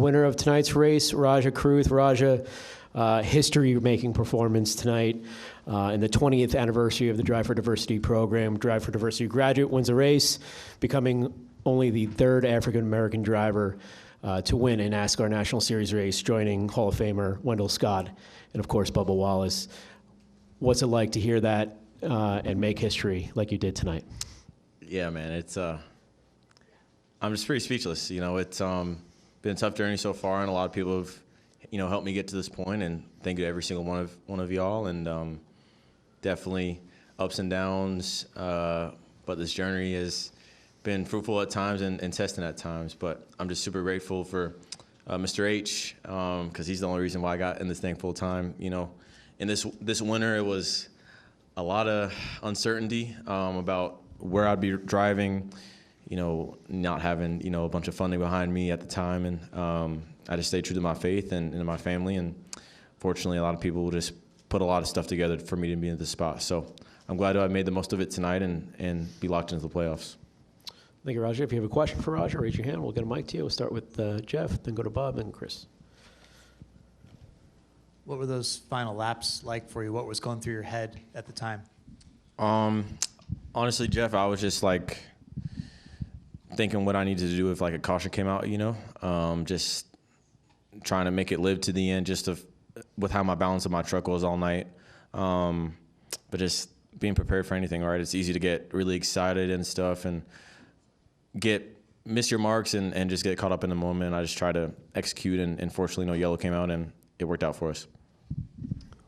winner of tonight's race, Rajah Caruth. Rajah, history-making performance tonight in the 20th anniversary of the Drive for Diversity program. Drive for Diversity graduate wins a race, becoming only the third African-American driver to win a NASCAR National Series race, joining Hall of Famer Wendell Scott and, of course, Bubba Wallace. What's it like to hear that and make history like you did tonight? Yeah, man, it's I'm just pretty speechless. You know, it's been a tough journey so far, and a lot of people have, you know, helped me get to this point, and thank you to every single one of y'all, and definitely ups and downs, but this journey has been fruitful at times and testing at times. But I'm just super grateful for Mr. H, because he's the only reason why I got in this thing full time. You know, in this winter, it was a lot of uncertainty about where I'd be driving, you know, not having, you know, a bunch of funding behind me at the time. And I just stayed true to my faith and to my family. And fortunately, a lot of people just put a lot of stuff together for me to be in this spot. So I'm glad I made the most of it tonight and be locked into the playoffs. Thank you, Rajah. If you have a question for Rajah, raise your hand. We'll get a mic to you. We'll start with Jeff, then go to Bob and Chris. What were those final laps like for you? What was going through your head at the time? Honestly, Jeff, I was just like thinking what I needed to do if like a caution came out, you know, just trying to make it live to the end, with how my balance of my truck was all night. But just being prepared for anything, right? It's easy to get really excited and stuff and miss your marks and just get caught up in the moment. I just try to execute, and fortunately no yellow came out and it worked out for us.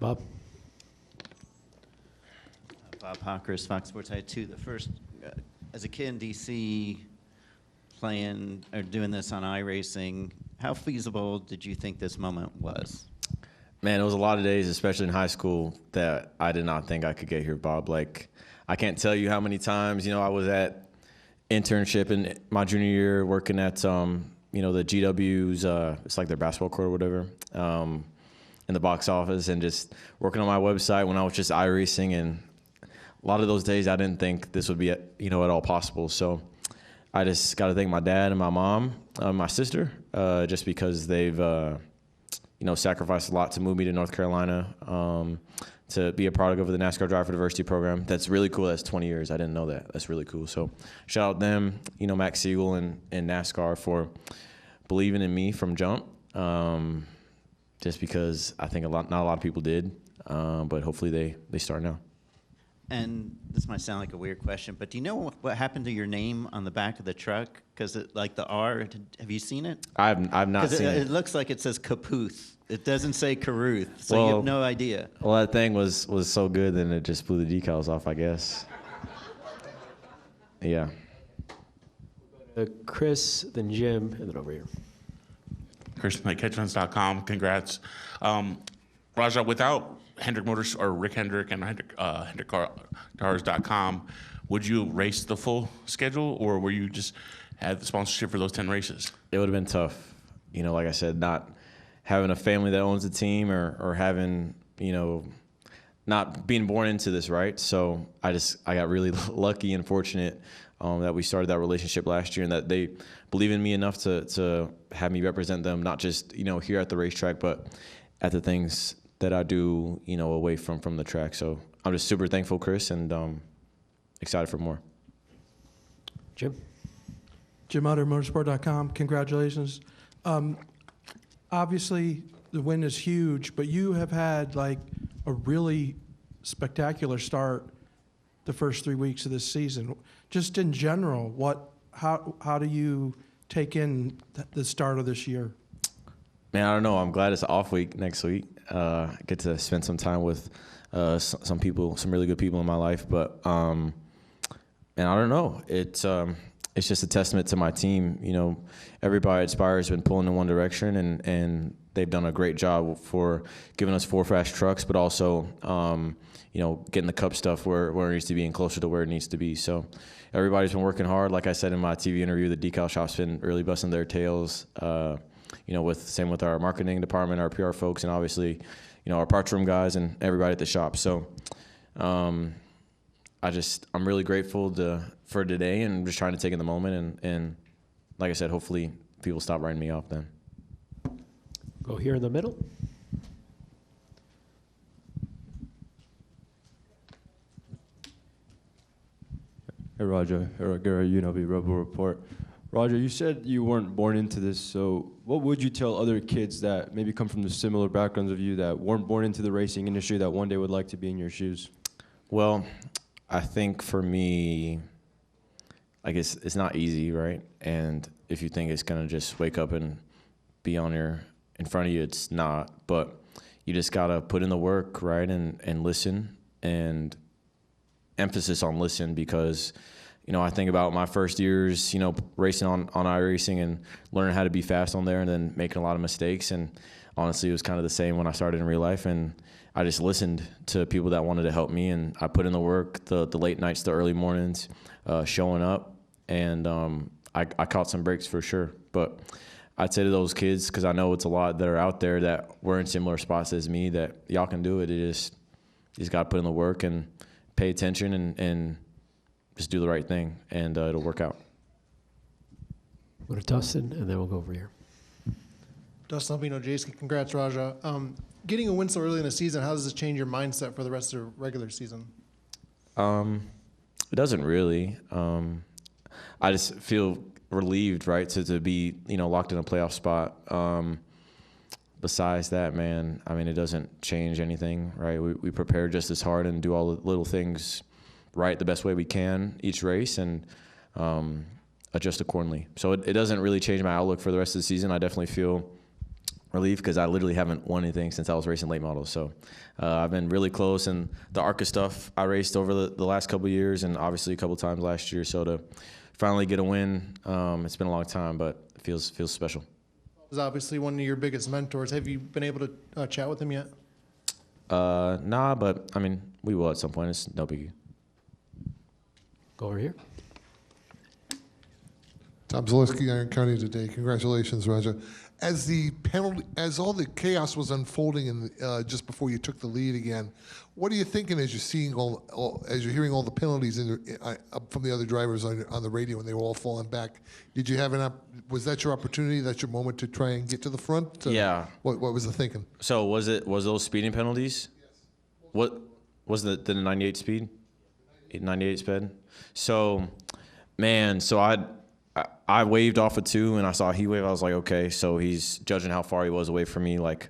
Bob? Bob Hawkers, Fox Sports I2. The first, as a kid in DC, playing or doing this on iRacing, how feasible did you think this moment was? Man, it was a lot of days, especially in high school, that I did not think I could get here, Bob. Like, I can't tell you how many times, you know, I was at internship in my junior year working at, you know, the GW's, it's like their basketball court or whatever, in the box office, and just working on my website when I was just iRacing. And a lot of those days I didn't think this would be, you know, at all possible. So I just got to thank my dad and my mom, my sister, just because they've, you know, sacrificed a lot to move me to North Carolina, to be a product of the NASCAR Drive for Diversity program. That's really cool. That's 20 years. I didn't know that. That's really cool. So shout out them, you know, Max Siegel and NASCAR for believing in me from jump, just because I think not a lot of people did, but hopefully they start now. And this might sound like a weird question, but do you know what happened to your name on the back of the truck? Because like the R, have you seen it? I've not seen it. It looks like it says Caputh. It doesn't say Caruth, so you have no idea. Well, that thing was so good, then it just blew the decals off, I guess. Yeah. Chris, then Jim, and then over here. Chris, catchfans.com. Congrats. Rajah, without Hendrick Motors or Rick Hendrick and HendrickCars.com, would you race the full schedule, or were you just had the sponsorship for those 10 races? It would have been tough. You know, like I said, not having a family that owns a team or having, you know, not being born into this, right? So I got really lucky and fortunate that we started that relationship last year, and that they believe in me enough to have me represent them, not just, you know, here at the racetrack, but at the things that I do, you know, away from the track. So I'm just super thankful, Chris, and excited for more. Jim? Jim Utter, motorsport.com. Congratulations. Obviously, the win is huge, but you have had like a really spectacular start the first 3 weeks of this season. Just in general, how do you take in the start of this year? Man, I don't know. I'm glad it's an off week next week. I get to spend some time with some people, some really good people in my life. But and I don't know. It's just a testament to my team. You know, everybody at Spire has been pulling in one direction, and they've done a great job for giving us 4 fast trucks, but also you know, getting the Cup stuff where it needs to be and closer to where it needs to be. So everybody's been working hard. Like I said in my TV interview, the decal shop's been really busting their tails. You know, same with our marketing department, our PR folks, and obviously, you know, our parts room guys and everybody at the shop. So I'm really grateful for today, and just trying to take in the moment, and like I said, hopefully people stop writing me off then. Go here in the middle. Hey, Rajah. Eric Guerra, UNLV Rebel Report. Rajah, you said you weren't born into this, so what would you tell other kids that maybe come from the similar backgrounds of you that weren't born into the racing industry that one day would like to be in your shoes? Well, I think for me, I guess it's not easy, right? And if you think it's gonna just wake up and be in front of you, it's not. But you just gotta put in the work, right? And listen, and emphasis on listen, because I think about my first years, racing on iRacing and learning how to be fast on there, and then making a lot of mistakes. And honestly, it was kind of the same when I started in real life. And I just listened to people that wanted to help me, and I put in the work, the late nights, the early mornings, showing up. And I caught some breaks for sure. But I'd say to those kids, because I know it's a lot that are out there that were in similar spots as me, that y'all can do it. You just got to put in the work and pay attention and just do the right thing, and it'll work out. Go to Dustin, and then we'll go over here. Dustin Albino, Jayski. Congrats, Rajah. Getting a win so early in the season, how does this change your mindset for the rest of the regular season? It doesn't really. I just feel relieved, right, to be locked in a playoff spot. Besides that, man, I mean, it doesn't change anything, right? We prepare just as hard and do all the little things right the best way we can each race, and adjust accordingly. So it doesn't really change my outlook for the rest of the season. I definitely feel relieved because I literally haven't won anything since I was racing late models. So I've been really close, and the ARCA stuff I raced over the last couple of years, and obviously a couple times last year. So to finally get a win, it's been a long time, but it feels special. He's obviously one of your biggest mentors. Have you been able to chat with him yet? Nah, but I mean, we will at some point. It's no biggie. Go over here. Tom Zaleski, Iron County Today. Congratulations, Rajah. As all the chaos was unfolding just before you took the lead again, what are you thinking as you're seeing as you're hearing all the penalties from the other drivers on the radio when they were all falling back? Did you have was that your opportunity? That's your moment to try and get to the front? Yeah. What was the thinking? So was those speeding penalties? Yes. What was the 98 speed? 98 speed. So, man, I waved off of 2, and I saw he wave. I was like, okay, so he's judging how far he was away from me. Like,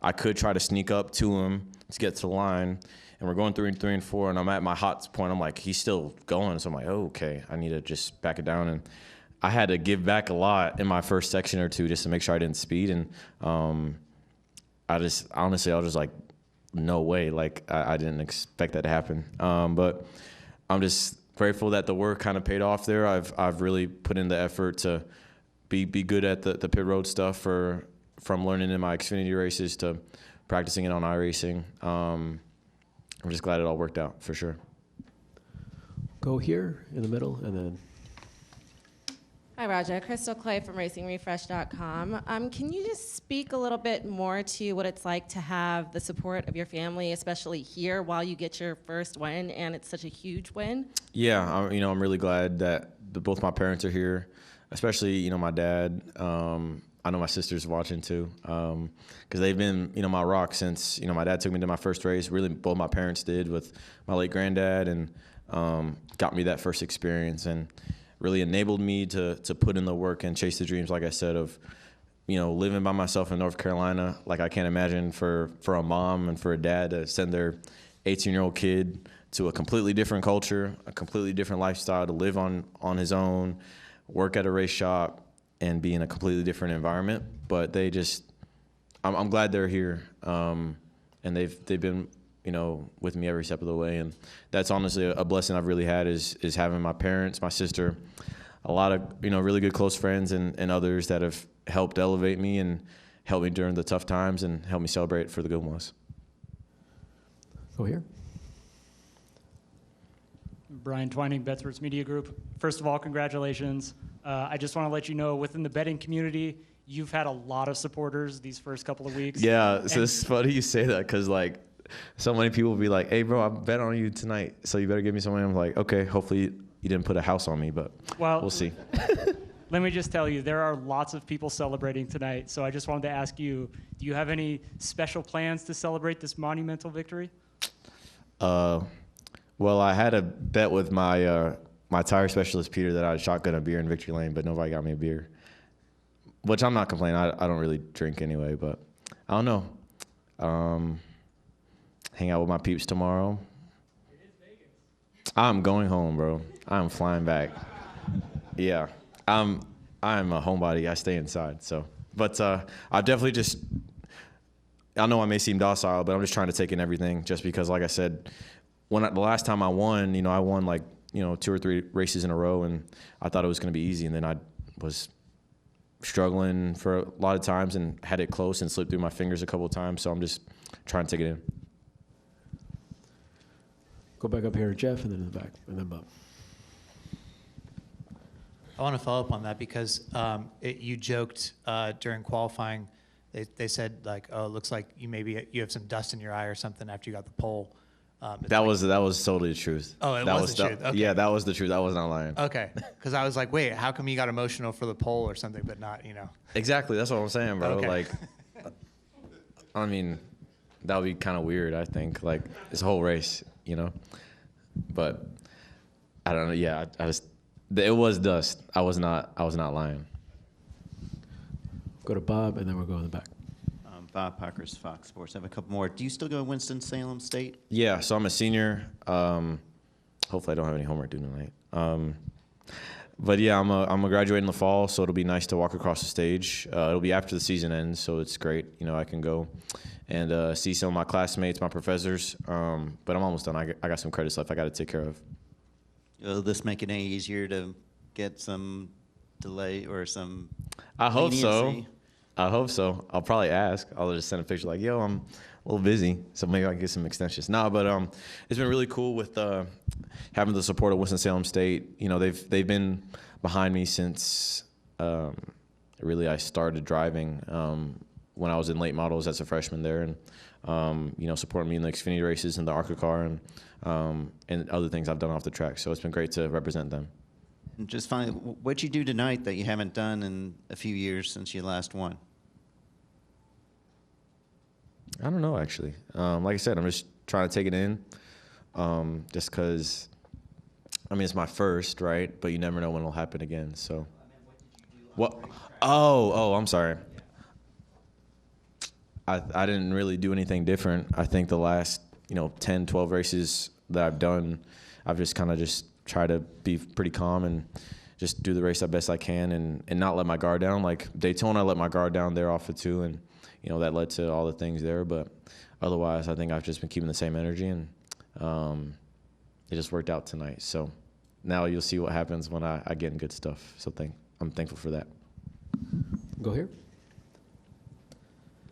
I could try to sneak up to him to get to the line, and we're going through 3 and 4, and I'm at my hot point. I'm like, he's still going, so I'm like, oh, okay, I need to just back it down. And I had to give back a lot in my first section or 2 just to make sure I didn't speed. And I was just like, no way. Like, I didn't expect that to happen. But I'm just grateful that the work kind of paid off there. I've really put in the effort to be good at the pit road stuff from learning in my Xfinity races to practicing it on iRacing. I'm just glad it all worked out for sure. Go here in the middle, and then. Hi, Rajah. Crystal Clay from RacingRefresh.com. Can you just speak a little bit more to what it's like to have the support of your family, especially here, while you get your first win, and it's such a huge win? Yeah, I'm really glad that both my parents are here, especially my dad. I know my sister's watching too, because they've been my rock since my dad took me to my first race. Really, both my parents did with my late granddad, and got me that first experience, and really enabled me to put in the work and chase the dreams, like I said, of living by myself in North Carolina. Like, I can't imagine for a mom and for a dad to send their 18-year-old kid to a completely different culture, a completely different lifestyle, to live on his own, work at a race shop, and be in a completely different environment. But I'm glad they're here, and they've been with me every step of the way. And that's honestly a blessing I've really had is having my parents, my sister, a lot of, really good close friends and others that have helped elevate me and helped me during the tough times and helped me celebrate for the good ones. Go here. Brian Twining, Bethworth Media Group. First of all, congratulations. I just want to let you know, within the betting community, you've had a lot of supporters these first couple of weeks. Yeah, so it's funny you say that, because so many people will be like, hey, bro, I bet on you tonight, so you better give me some money. I'm like, okay, hopefully you didn't put a house on me, but we'll see. let me just tell you, there are lots of people celebrating tonight. So I just wanted to ask you, do you have any special plans to celebrate this monumental victory? Well, I had a bet with my my tire specialist, Peter, that I'd shotgun a beer in Victory Lane, but nobody got me a beer, which I'm not complaining. I don't really drink anyway, but I don't know. Hang out with my peeps tomorrow. It is Vegas. I'm going home, bro. I'm flying back. Yeah, I'm a homebody. I stay inside. So, but I definitely just. I know I may seem docile, but I'm just trying to take in everything. Just because, like I said, the last time I won, I won like 2 or 3 races in a row, and I thought it was going to be easy, and then I was struggling for a lot of times and had it close and slipped through my fingers a couple of times. So I'm just trying to take it in. Go back up here to Jeff, and then in the back, and then Bob. I want to follow up on that because you joked during qualifying. They said like, oh, it looks like you have some dust in your eye or something after you got the pole. That was totally the truth. Oh, it was the truth. Okay. Yeah, that was the truth. I was not lying. Okay, because I was like, wait, how come you got emotional for the pole or something, but not, Exactly. That's what I'm saying, bro. Okay. Like, I mean, that would be kind of weird, I think. Like, this whole race, But I don't know. Yeah, I just it was dust. I was not lying. Go to Bob, and then we'll go in the back. Bob Parkhurst, Fox Sports. I have a couple more. Do you still go to Winston-Salem State? Yeah, so I'm a senior. Hopefully I don't have any homework due tonight. But yeah, I'm a graduate in the fall, so it'll be nice to walk across the stage. It'll be after the season ends, so it's great. I can go and see some of my classmates, my professors. But I'm almost done. I got some credits left I got to take care of. Will this make it any easier to get some delay or some I hope so. leniency? I hope so. I'll probably ask. I'll just send a picture like, yo, I'm a little busy, so maybe I can get some extensions. But it's been really cool with having the support of Winston-Salem State. They've been behind me since really I started driving when I was in late models as a freshman there, and supporting me in the Xfinity races and the ARCA car and other things I've done off the track. So it's been great to represent them. And just finally, what'd you do tonight that you haven't done in a few years since you last won? I don't know, actually. Like I said, I'm just trying to take it in just because, it's my first, right? But you never know when it'll happen again. So, what? Oh, I'm sorry. I didn't really do anything different. I think the last, 10, 12 races that I've done, I've just kind of try to be pretty calm and just do the race the best I can and not let my guard down. Like Daytona, I let my guard down there off of 2, and that led to all the things there. But otherwise, I think I've just been keeping the same energy, and it just worked out tonight. So now you'll see what happens when I get in good stuff. So I'm thankful for that. Go here.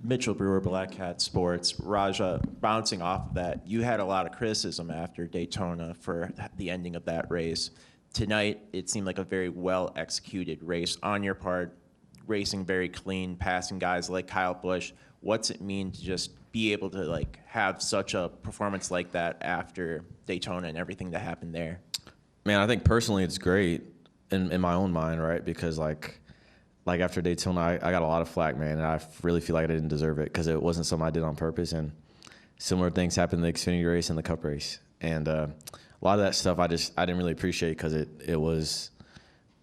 Mitchell Brewer, Black Hat Sports. Rajah, bouncing off of that, you had a lot of criticism after Daytona for the ending of that race. Tonight, it seemed like a very well-executed race on your part, racing very clean, passing guys like Kyle Busch. What's it mean to just be able to have such a performance like that after Daytona and everything that happened there? Man, I think personally it's great in my own mind, right? Because like after Daytona, I got a lot of flack, man, and I really feel like I didn't deserve it because it wasn't something I did on purpose. And similar things happened in the Xfinity race and the Cup race. And a lot of that stuff I didn't really appreciate because it was,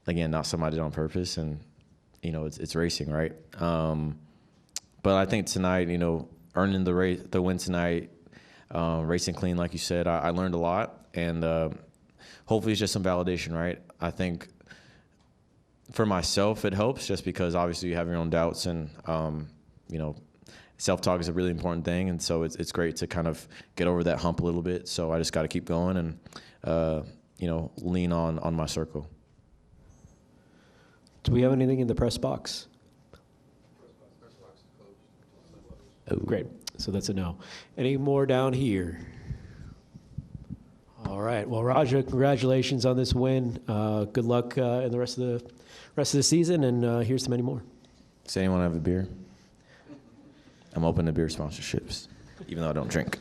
again, not something I did on purpose. And, it's racing, right? But I think tonight, earning the win tonight, racing clean, like you said, I learned a lot. And hopefully it's just some validation, right? I think for myself, it helps just because obviously you have your own doubts and, self-talk is a really important thing. And so it's great to kind of get over that hump a little bit. So I just got to keep going and, lean on my circle. Do we have anything in the press box? Oh, great. So that's a no. Any more down here? All right. Well, Rajah, congratulations on this win. Good luck in the rest of the season, and here's to many more. Does anyone have a beer? I'm open to beer sponsorships, even though I don't drink.